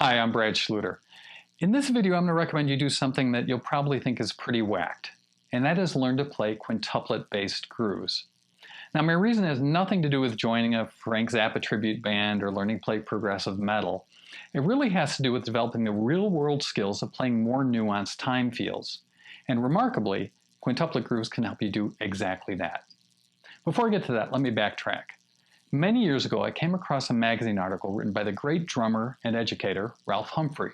Hi, I'm Brad Schlueter. In this video, I'm going to recommend you do something that you'll probably think is pretty whacked, and that is learn to play quintuplet-based grooves. Now, my reason has nothing to do with joining a Frank Zappa tribute band or learning to play progressive metal. It really has to do with developing the real-world skills of playing more nuanced time feels. And remarkably, quintuplet grooves can help you do exactly that. Before I get to that, let me backtrack. Many years ago, I came across a magazine article written by the great drummer and educator, Ralph Humphrey.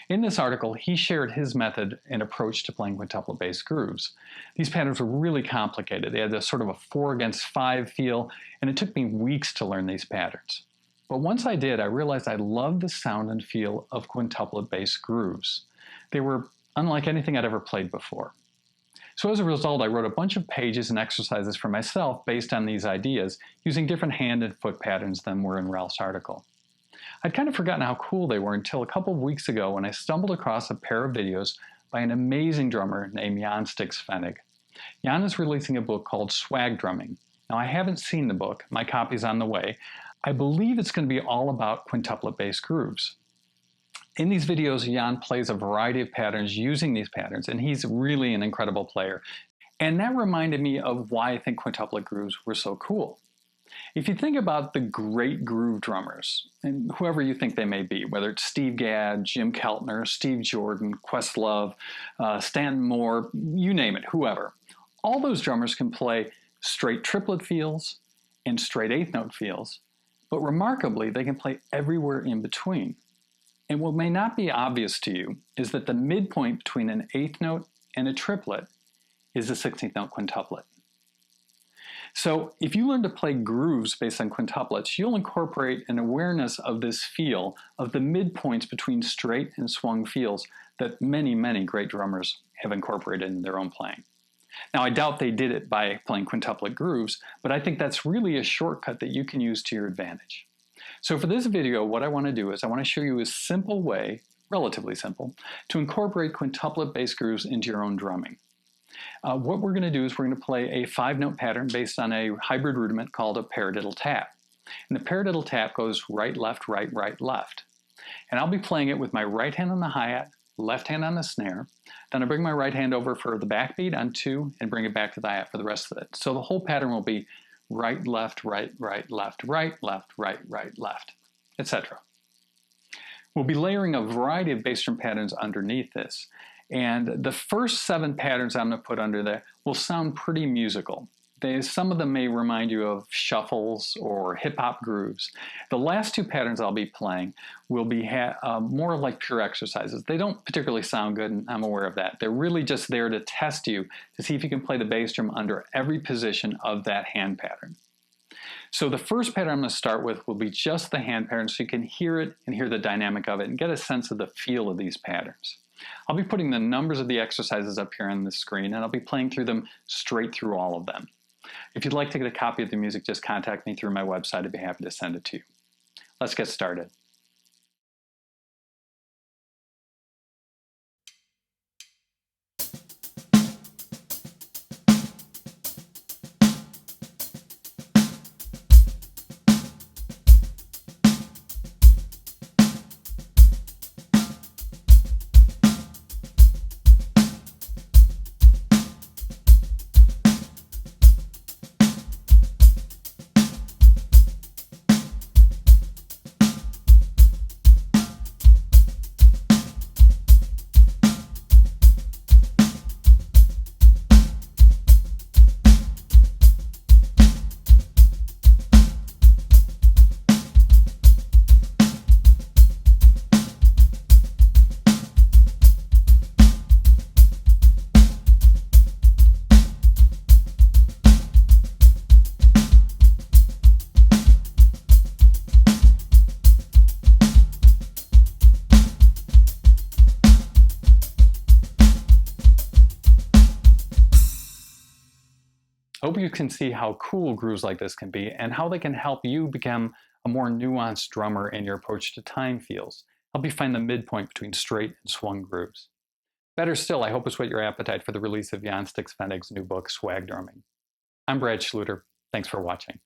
In this article, he shared his method and approach to playing quintuplet-based grooves. These patterns were really complicated. They had a sort of a 4-against-5 feel, and it took me weeks to learn these patterns. But once I did, I realized I loved the sound and feel of quintuplet-based grooves. They were unlike anything I'd ever played before. So as a result, I wrote a bunch of pages and exercises for myself based on these ideas, using different hand and foot patterns than were in Ralph's article. I'd kind of forgotten how cool they were until a couple of weeks ago when I stumbled across a pair of videos by an amazing drummer named Stix Pfenning. Jan is releasing a book called Swag Drumming. Now, I haven't seen the book. My copy's on the way. I believe it's going to be all about quintuplet-based grooves. In these videos, Jan plays a variety of patterns using these patterns, and he's really an incredible player. And that reminded me of why I think quintuplet grooves were so cool. If you think about the great groove drummers, and whoever you think they may be, whether it's Steve Gadd, Jim Keltner, Steve Jordan, Questlove, Stanton Moore, you name it, whoever, all those drummers can play straight triplet feels and straight eighth note feels, but remarkably, they can play everywhere in between. And what may not be obvious to you is that the midpoint between an eighth note and a triplet is a 16th note quintuplet. So if you learn to play grooves based on quintuplets, you'll incorporate an awareness of this feel of the midpoints between straight and swung feels that many, many great drummers have incorporated in their own playing. Now, I doubt they did it by playing quintuplet grooves, but I think that's really a shortcut that you can use to your advantage. So for this video, what I want to do is I want to show you a simple way, relatively simple, to incorporate quintuplet-based grooves into your own drumming. What we're going to do is we're going to play a 5-note pattern based on a hybrid rudiment called a paradiddle tap. And the paradiddle tap goes right, left, right, right, left. And I'll be playing it with my right hand on the hi-hat, left hand on the snare. Then I bring my right hand over for the backbeat on 2 and bring it back to the hi-hat for the rest of it. So the whole pattern will be right, left, right, right, left, right, left, right, right, left, etc. We'll be layering a variety of bass drum patterns underneath this. And the first 7 patterns I'm going to put under there will sound pretty musical. Some of them may remind you of shuffles or hip-hop grooves. The last 2 patterns I'll be playing will be more like pure exercises. They don't particularly sound good, and I'm aware of that. They're really just there to test you to see if you can play the bass drum under every position of that hand pattern. So the first pattern I'm going to start with will be just the hand pattern so you can hear it and hear the dynamic of it and get a sense of the feel of these patterns. I'll be putting the numbers of the exercises up here on the screen, and I'll be playing through them straight through all of them. If you'd like to get a copy of the music, just contact me through my website. I'd be happy to send it to you. Let's get started. I hope you can see how cool grooves like this can be and how they can help you become a more nuanced drummer in your approach to time feels. Help you find the midpoint between straight and swung grooves. Better still, I hope it's whet your appetite for the release of Stix Pfenning's new book, Swag Drumming. I'm Brad Schlueter. Thanks for watching.